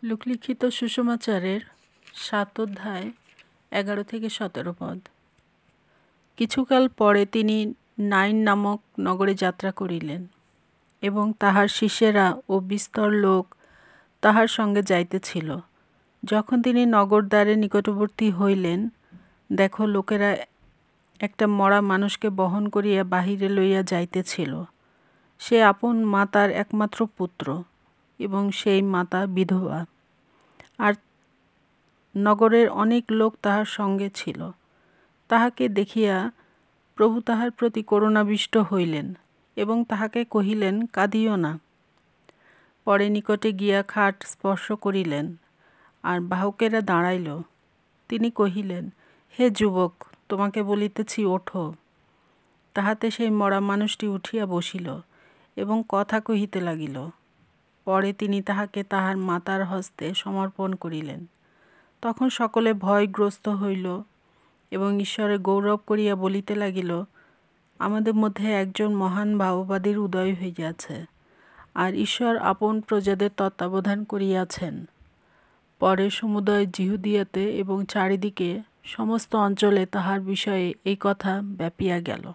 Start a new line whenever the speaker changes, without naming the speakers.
লোকলিখিত সুষমাচারের ৭ অধ্যায় ১১ থেকে ১৭ পদ। কিছুকাল পরে তিনি নাইন নামক নগরে যাত্রা করিলেন, এবং তাহার শিষ্যেরা ও বিস্তর লোক তাহার সঙ্গে যাইতেছিল। যখন তিনি নগরদ্বারের নিকটবর্তী হইলেন, দেখো, লোকেরা একটা মরা মানুষকে বহন করিয়া বাহিরে লইয়া যাইতেছিল। সে আপন মাতার একমাত্র পুত্র, এবং সেই মাতা বিধবা, আর নগরের অনেক লোক তাহার সঙ্গে ছিল। তাহাকে দেখিয়া প্রভু তাহার প্রতি করুণাবিষ্ট হইলেন, এবং তাহাকে কহিলেন, কাঁদিও না। পরে নিকটে গিয়া খাট স্পর্শ করিলেন, আর বাহকেরা দাঁড়াইল। তিনি কহিলেন, হে যুবক, তোমাকে বলিতেছি, ওঠো। তাহাতে সেই মরা মানুষটি উঠিয়া বসিল, এবং কথা কহিতে লাগিল। পরে তিনি তাহাকে তাহার মাতার হস্তে সমর্পণ করিলেন। তখন সকলে ভয়গ্রস্ত হইল, এবং ঈশ্বরের গৌরব করিয়া বলিতে লাগিল, আমাদের মধ্যে একজন মহান ভাববাদীর উদয় হইয়াছে, আর ঈশ্বর আপন প্রজাদের তত্ত্বাবধান করিয়াছেন। পরে সমুদয় জিহুদিয়াতে এবং চারিদিকে সমস্ত অঞ্চলে তাহার বিষয়ে এই কথা ব্যাপিয়া গেল।